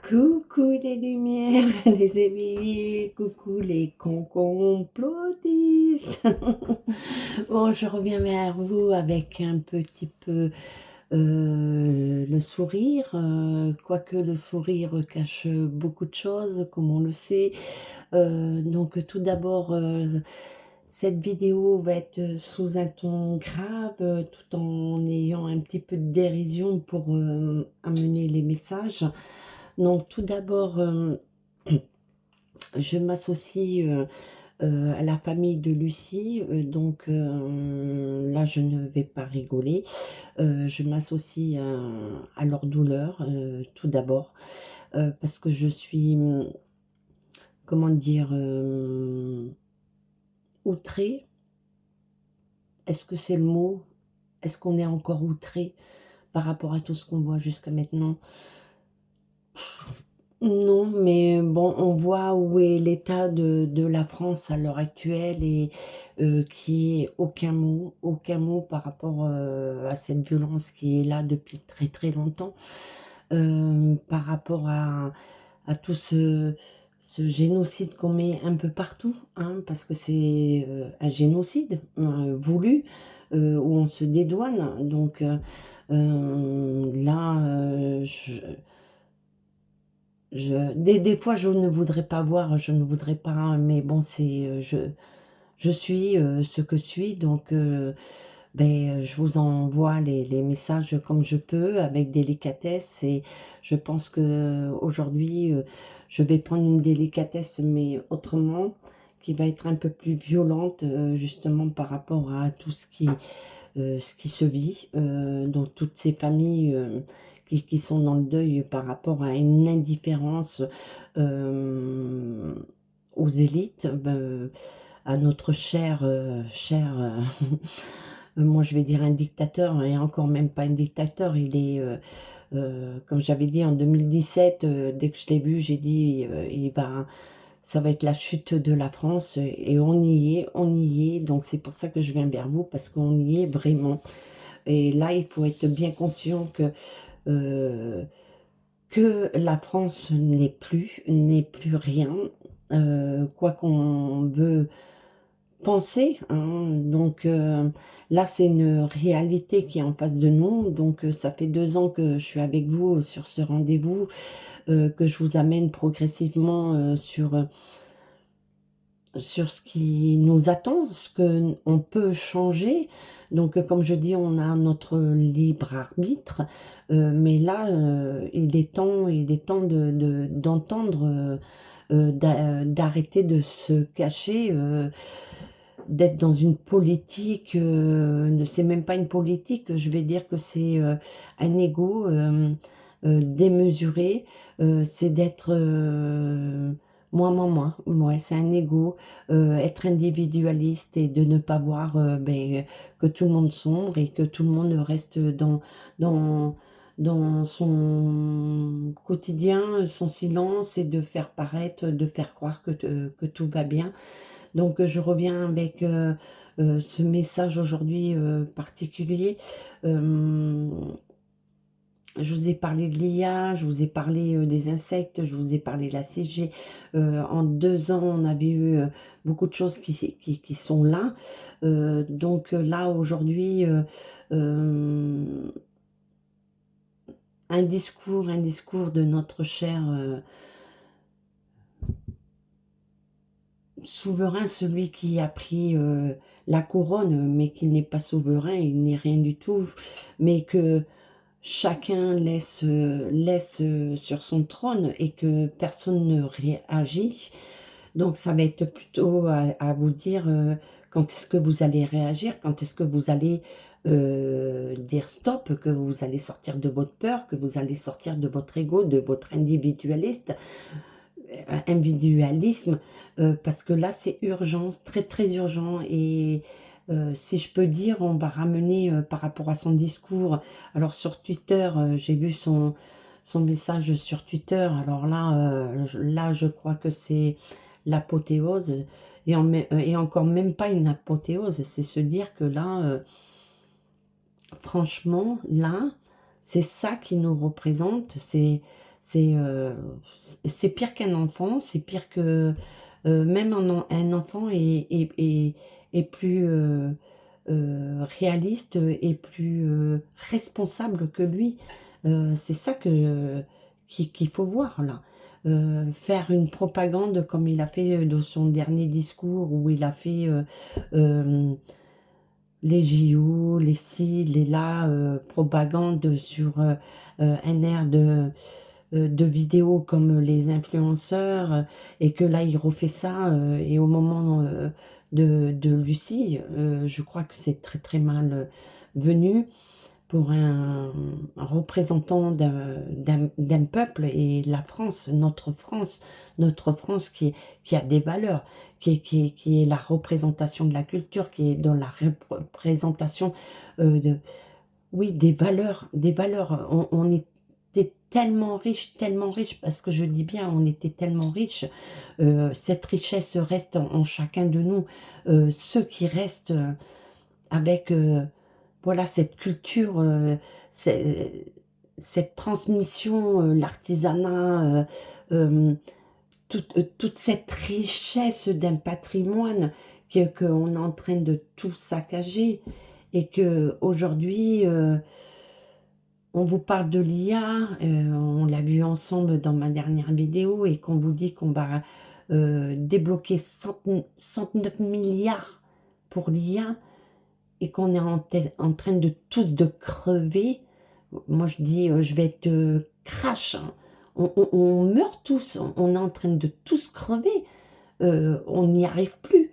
Coucou les lumières, les éveillés, coucou les complotistes. Bon, je reviens vers vous avec un petit peu le sourire, quoique le sourire cache beaucoup de choses, comme on le sait. Donc tout d'abord, cette vidéo va être sous un ton grave, tout en ayant un petit peu de dérision pour amener les messages. Donc tout d'abord, je m'associe, à la famille de Lucie, donc là je ne vais pas rigoler. Je m'associe à leur douleur, tout d'abord, parce que je suis, comment dire? Outrée. Est-ce que c'est le mot? Est-ce qu'on est encore outré par rapport à tout ce qu'on voit jusqu'à maintenant? Non, mais bon, on voit où est l'état de la France à l'heure actuelle et qui est aucun mot par rapport, à cette violence qui est là depuis très, très longtemps. Par rapport à tout ce génocide qu'on met un peu partout, hein, parce que c'est, un génocide, voulu, où on se dédouane. Donc là, des fois, je ne voudrais pas voir, je ne voudrais pas, hein, mais bon, c'est, je suis, ce que je suis, donc je vous envoie les messages comme je peux, avec délicatesse et je pense qu'aujourd'hui, je vais prendre une délicatesse, mais autrement, qui va être un peu plus violente, justement par rapport à tout ce qui se vit, dans toutes ces familles, qui sont dans le deuil par rapport à une indifférence, hem, aux élites, à notre moi je vais dire un dictateur et encore même pas un dictateur, il est, comme j'avais dit en 2017, dès que je l'ai vu, j'ai dit, ça va être la chute de la France et on y est, donc c'est pour ça que je viens vers vous parce qu'on y est vraiment et là, il faut être bien conscient heu, que la France n'est plus rien, quoi qu'on veut penser, hein, donc là, c'est une réalité qui est en face de nous, donc ça fait 2 ans que je suis avec vous sur ce rendez-vous, que je vous amène progressivement, sur ce qui nous attend, ce qu'on peut changer. Donc, comme je dis, on a notre libre arbitre, mais là, il est temps d'entendre, d'arrêter de se cacher, d'être dans une politique, c'est même pas une politique, je vais dire que c'est, un ego, démesuré, c'est d'être, moi. Ouais, c'est un ego, être individualiste et de ne pas voir, que tout le monde sombre et que tout le monde reste dans dans son quotidien, son silence et de faire paraître, de faire croire que tout va bien. Donc je reviens avec, ce message aujourd'hui, particulier. Hem, je vous ai parlé de l'IA, je vous ai parlé, des insectes, je vous ai parlé de la 6G. En 2 ans, on avait eu, beaucoup de choses qui sont là. Donc là, aujourd'hui, hem, un discours de notre cher, souverain, celui qui a pris, la couronne, mais qui n'est pas souverain, il n'est rien du tout, mais que chacun laisse, sur son trône et que personne ne réagit. Donc ça va être plutôt à vous dire, quand est-ce que vous allez réagir? Quand est-ce que vous allez, dire stop? Que vous allez sortir de votre peur, que vous allez sortir de votre ego, de votre individualisme, parce que là, c'est urgent, c'est très, très urgent et si je peux dire, on va ramener, par rapport à son discours. Alors sur Twitter, j'ai vu son message sur Twitter. Alors là, je crois que c'est l'apothéose et encore même pas une apothéose, c'est se dire que là, franchement, là, c'est ça qui nous représente, C'est pire qu'un enfant, c'est pire que même un enfant est plus réaliste et plus responsable que lui. C'est ça qu'il faut voir là. Faire une propagande comme il a fait dans son dernier discours où il a fait euh, les JO, les ci, les là, propagande sur un air de vidéos comme les influenceurs, et que là il refait ça, et au moment de Lucie, je crois que c'est très très mal venu pour un représentant d'un peuple, et la France, notre France qui a des valeurs, qui est la représentation de la culture, qui est dans la représentation oui, des valeurs, des valeurs. On était tellement riche, parce que je dis bien, on était tellement riche. Cette richesse reste en chacun de nous. Ceux qui restent avec, voilà, cette culture, cette transmission, l'artisanat, toute cette richesse d'un patrimoine qu'on est en train de tout saccager, et que aujourd'hui on vous parle de l'IA, on l'a vu ensemble dans ma dernière vidéo, et qu'on vous dit qu'on va débloquer 109 milliards pour l'IA, et qu'on est en train de tous de crever. Moi je dis, je vais être crash, hein. On meurt tous, on est en train de tous crever, on n'y arrive plus.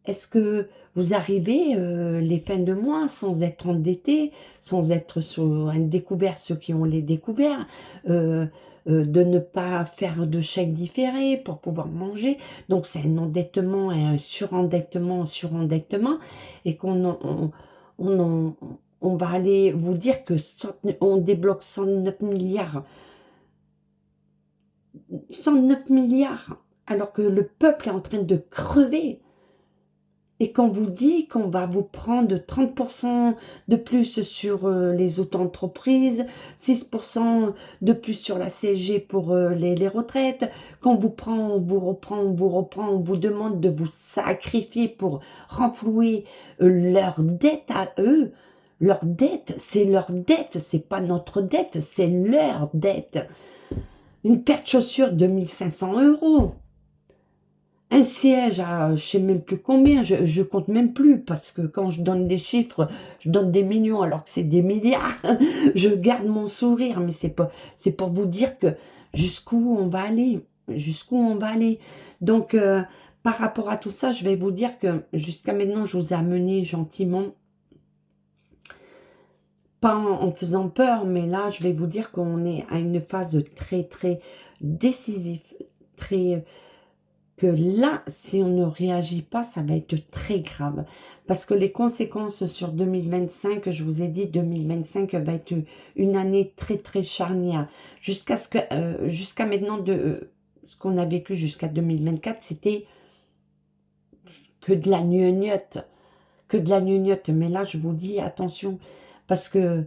Est-ce que vous arrivez les fins de mois sans être endetté, sans être sur un découvert, ceux qui ont les découverts, de ne pas faire de chèques différés pour pouvoir manger? Donc c'est un endettement, un surendettement, et on va aller vous dire que on débloque 109 milliards, 109 milliards, alors que le peuple est en train de crever. Et qu'on vous dit qu'on va vous prendre 30% de plus sur les auto-entreprises, 6% de plus sur la CSG pour les retraites, qu'on vous prend, on vous reprend, on vous reprend, on vous demande de vous sacrifier pour renflouer leur dette à eux. Leur dette, c'est pas notre dette, c'est leur dette. Une paire de chaussures, 2 500 €. Un siège à je sais même plus combien, je compte même plus, parce que quand je donne des chiffres, je donne des millions alors que c'est des milliards. Je garde mon sourire, mais c'est pour vous dire que jusqu'où on va aller, jusqu'où on va aller. Donc, par rapport à tout ça, je vais vous dire que jusqu'à maintenant, je vous ai amené gentiment, pas en faisant peur, mais là, je vais vous dire qu'on est à une phase très, très décisive, très que là, si on ne réagit pas, ça va être très grave. Parce que les conséquences sur 2025, je vous ai dit, 2025 va être une année très, très charnière. Jusqu'à maintenant, ce qu'on a vécu jusqu'à 2024, c'était que de la gnognotte. Que de la gnognotte. Mais là, je vous dis, attention, parce que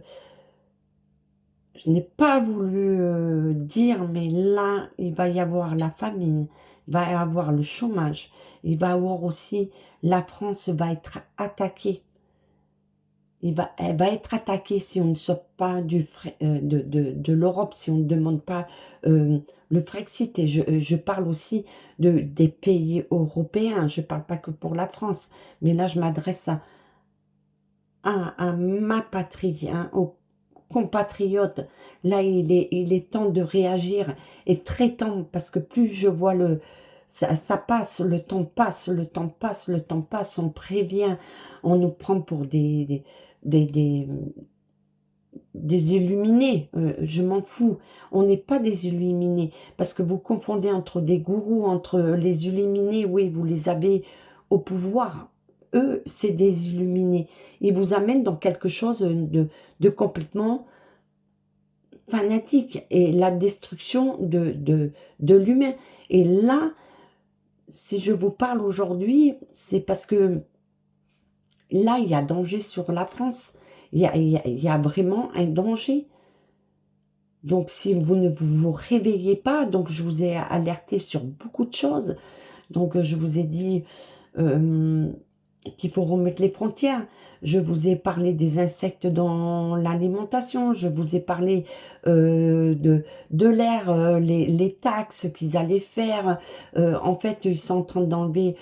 je n'ai pas voulu dire, mais là, il va y avoir la famine, il va y avoir le chômage, il va y avoir aussi, la France va être attaquée. Elle va être attaquée si on ne sort pas de l'Europe, si on ne demande pas le Frexit. Et je parle aussi des pays européens, je ne parle pas que pour la France, mais là, je m'adresse à ma patrie, hein, aux compatriotes. Là, il est temps de réagir, et très temps, parce que plus je vois ça passe, le temps passe, le temps passe, le temps passe, on prévient, on nous prend pour des, des, des illuminés. Je m'en fous, on n'est pas des illuminés, parce que vous confondez entre des gourous, entre les illuminés, oui, vous les avez au pouvoir. Eux, c'est des illuminés. Ils vous amènent dans quelque chose de complètement fanatique, et la destruction de l'humain. Et là, si je vous parle aujourd'hui, c'est parce que là, il y a danger sur la France. Il y a vraiment un danger. Donc si vous ne vous réveillez pas, donc je vous ai alerté sur beaucoup de choses. Donc je vous ai dit, hem qu'il faut remettre les frontières. Je vous ai parlé des insectes dans l'alimentation, je vous ai parlé de l'air, les taxes qu'ils allaient faire. En fait, ils sont en train d'enlever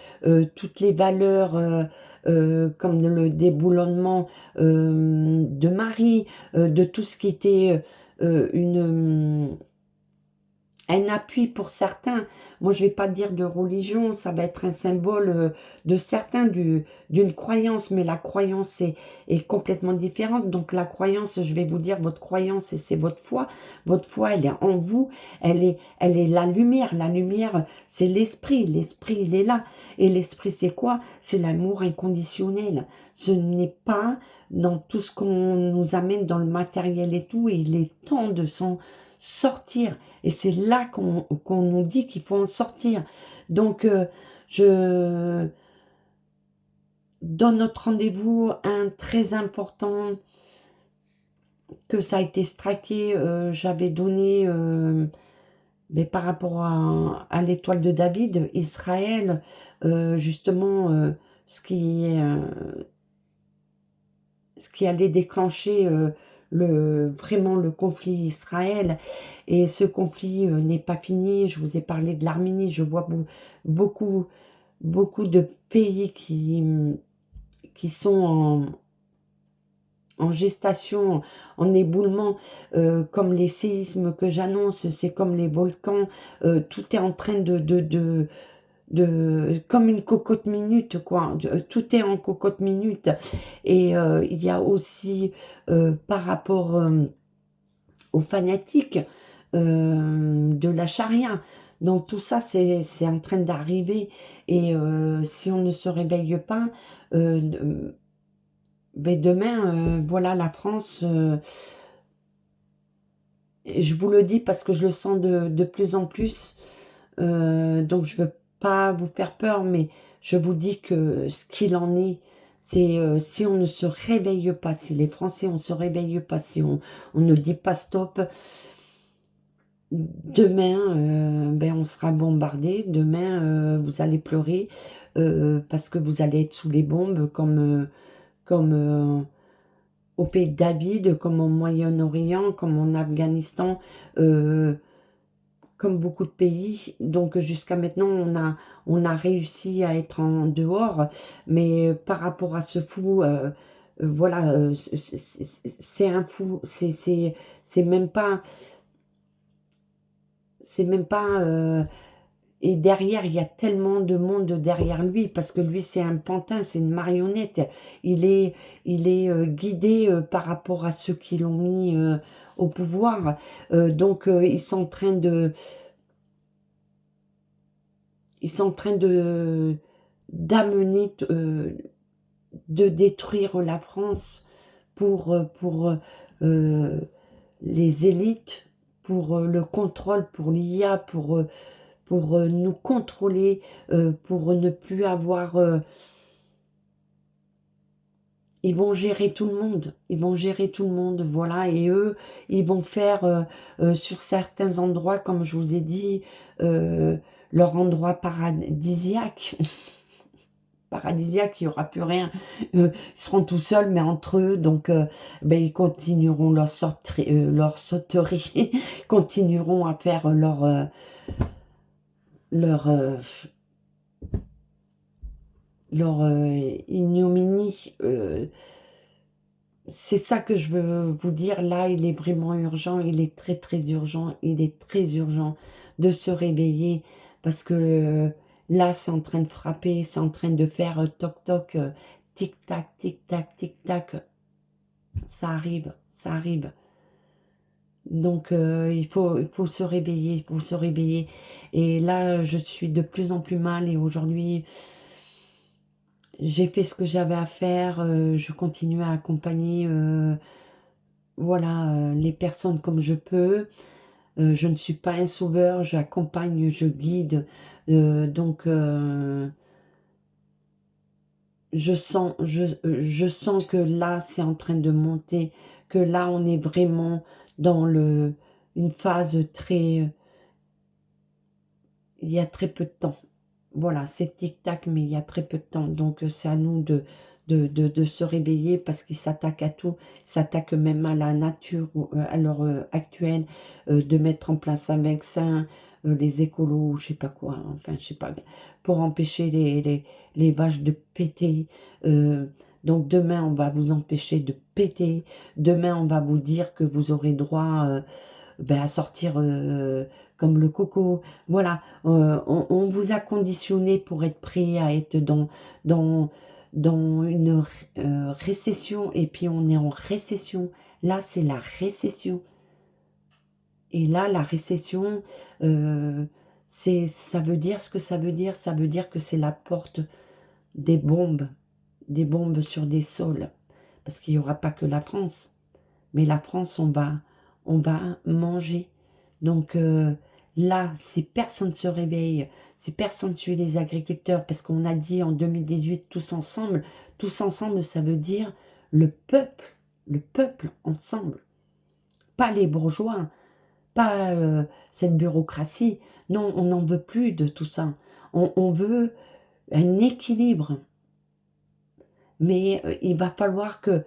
toutes les valeurs, comme le déboulonnement de Marie, de tout ce qui était un appui pour certains. Moi, je vais pas dire de religion, ça va être un symbole de certains, d'une croyance, mais la croyance est complètement différente. Donc la croyance, je vais vous dire, votre croyance, c'est votre foi. Votre foi, elle est en vous, elle est la lumière. La lumière, c'est l'esprit. L'esprit, il est là. Et l'esprit, c'est quoi? C'est l'amour inconditionnel. Ce n'est pas dans tout ce qu'on nous amène dans le matériel et tout, et il est temps de s'en sortir. Et c'est là qu'on nous dit qu'il faut en sortir. Donc, je dans notre rendez-vous, un très important, que ça a été straqué, j'avais donné, mais par rapport à l'étoile de David, Israël, justement, ce qui est, ce qui allait déclencher vraiment le conflit Israël. Et ce conflit n'est pas fini. Je vous ai parlé de l'Arménie. Je vois beaucoup, beaucoup de pays qui sont en gestation, en éboulement, comme les séismes que j'annonce, c'est comme les volcans. Tout est en train comme une cocotte minute, quoi. Tout est en cocotte minute. Et il y a aussi, par rapport aux fanatiques de la charia. Donc tout ça, c'est en train d'arriver. Et si on ne se réveille pas, ben demain, voilà, la France, et je vous le dis parce que je le sens de plus en plus, donc je veux pas vous faire peur, mais je vous dis que ce qu'il en est, c'est si on ne se réveille pas, si les Français on se réveille pas, si on ne dit pas stop, demain, ben on sera bombardé. Demain, vous allez pleurer parce que vous allez être sous les bombes comme au pays de David, comme au Moyen-Orient, comme en Afghanistan, heu, comme beaucoup de pays. Donc jusqu'à maintenant, on a réussi à être en dehors, mais par rapport à ce fou, voilà, c'est un fou, c'est même pas c'est même pas, et derrière, il y a tellement de monde derrière lui, parce que lui, c'est un pantin, c'est une marionnette. Il est, il est guidé par rapport à ceux qui l'ont mis au pouvoir. Donc, ils sont en train de d'amener, de détruire la France pour les élites, pour le contrôle, pour l'IA, pour nous contrôler, pour ne plus avoir... ils vont gérer tout le monde, ils vont gérer tout le monde, voilà, et eux, ils vont faire sur certains endroits, comme je vous ai dit, leur endroit paradisiaque, paradisiaque, il n'y aura plus rien, ils seront tout seuls, mais entre eux, donc ben, ils continueront leur sauterie, ils continueront à faire leur, leur ignominie. C'est ça que je veux vous dire là, il est vraiment urgent, il est très très urgent, il est très urgent de se réveiller parce que là c'est en train de frapper, c'est en train de faire toc toc, tic tac, tic tac, tic tac, ça arrive, ça arrive. Donc il faut se réveiller, il faut se réveiller. Et là je suis de plus en plus mal et aujourd'hui j'ai fait ce que j'avais à faire, je continue à accompagner, voilà, les personnes comme je peux. Je ne suis pas un sauveur, j'accompagne, je guide, donc je sens que là, c'est en train de monter, que là, on est vraiment dans une phase très... il y a très peu de temps. Voilà, c'est tic-tac, mais il y a très peu de temps. Donc, c'est à nous de se réveiller parce qu'ils s'attaquent à tout. Ils s'attaquent même à la nature à l'heure actuelle, de mettre en place un vaccin, les écolos, je sais pas quoi, enfin, je sais pas, pour empêcher les vaches de péter. Donc, demain, on va vous empêcher de péter. Demain, on va vous dire que vous aurez droit à sortir comme le coco. Voilà, on vous a conditionné pour être prêt à être dans, dans une récession, et puis on est en récession. Là, c'est la récession. Et là, la récession, ça veut dire ce que ça veut dire. Ça veut dire que c'est la porte des bombes sur des sols. Parce qu'il n'y aura pas que la France. Mais la France, on va manger. Donc là, si personne ne se réveille, si personne ne suit les agriculteurs, parce qu'on a dit en 2018 tous ensemble, ça veut dire le peuple ensemble. Pas les bourgeois, pas cette bureaucratie. Non, on n'en veut plus de tout ça. On veut un équilibre. Mais il va falloir que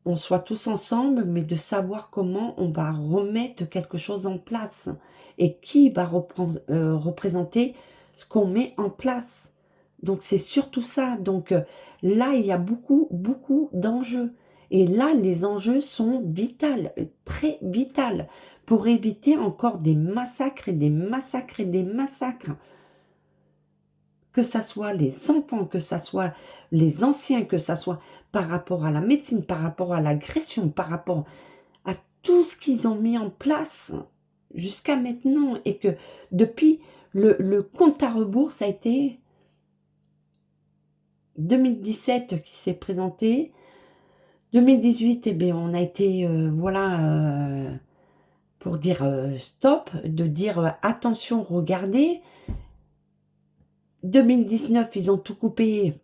on soit tous ensemble, mais de savoir comment on va remettre quelque chose en place et qui va représenter ce qu'on met en place. Donc c'est surtout ça. Donc là, il y a beaucoup d'enjeux. Et là, les enjeux sont vitaux, très vitaux, pour éviter encore des massacres et des massacres et des massacres. Que ça soit les enfants, que ça soit les anciens, que ça soit par rapport à la médecine, par rapport à l'agression, par rapport à tout ce qu'ils ont mis en place jusqu'à maintenant, et que depuis le compte à rebours, ça a été 2017 qui s'est présenté, 2018, eh bien, on a été, voilà, pour dire stop, de dire attention, regardez, 2019, ils ont tout coupé.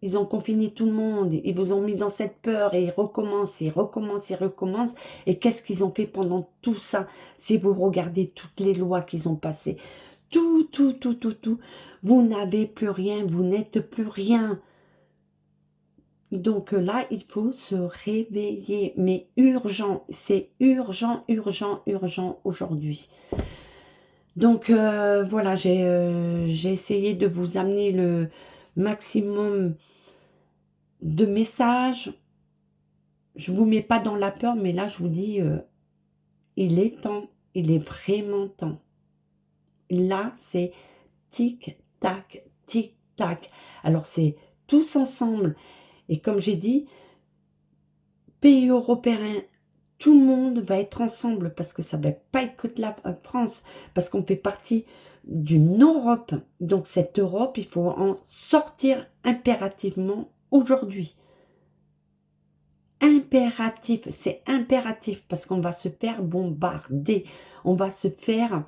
Ils ont confiné tout le monde, ils vous ont mis dans cette peur et ils recommencent, ils recommencent, ils recommencent. Et qu'est-ce qu'ils ont fait pendant tout ça? Si vous regardez toutes les lois qu'ils ont passées, tout, vous n'avez plus rien, vous n'êtes plus rien. Donc là, il faut se réveiller, mais urgent, c'est urgent, urgent, urgent aujourd'hui. Donc voilà, j'ai essayé de vous amener le maximum de messages. Je ne vous mets pas dans la peur, mais là, je vous dis, il est temps, il est vraiment temps. Là, c'est tic-tac, tic-tac. Alors, c'est tous ensemble. Et comme j'ai dit, pays européens, tout le monde va être ensemble, parce que ça ne va pas être que de la France, parce qu'on fait partie d'une Europe. Donc, cette Europe, il faut en sortir impérativement aujourd'hui. Impératif, c'est impératif, parce qu'on va se faire bombarder, on va se faire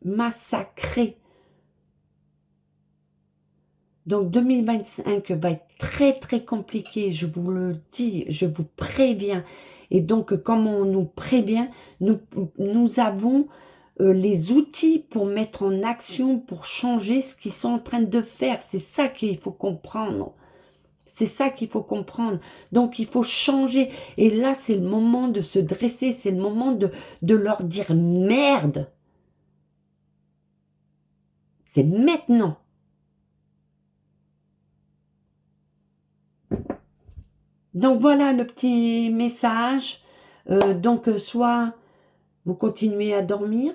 massacrer. Donc 2025 va être très compliqué, je vous le dis, je vous préviens. Et donc comme on nous prévient, nous avons les outils pour mettre en action, pour changer ce qu'ils sont en train de faire. C'est ça qu'il faut comprendre. C'est ça qu'il faut comprendre. Donc, il faut changer. Et là, c'est le moment de se dresser. C'est le moment de leur dire merde. C'est maintenant. Donc, voilà le petit message. Donc, soit vous continuez à dormir.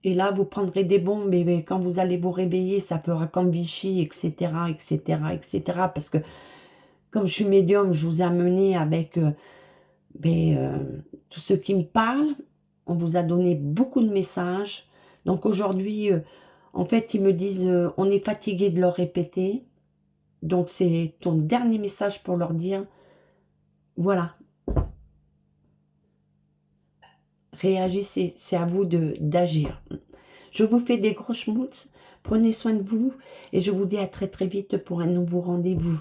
Et là, vous prendrez des bombes. Et quand vous allez vous réveiller, ça fera comme Vichy, etc., etc., etc. Parce que, comme je suis médium, je vous ai amené avec... tous ceux qui me parlent, on vous a donné beaucoup de messages. Donc aujourd'hui, en fait, ils me disent, on est fatigué de leur répéter. Donc c'est ton dernier message pour leur dire, voilà, réagissez, c'est à vous d'agir. Je vous fais des gros schmutz, prenez soin de vous, et je vous dis à très vite pour un nouveau rendez-vous.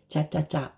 Ciao, ciao, ciao.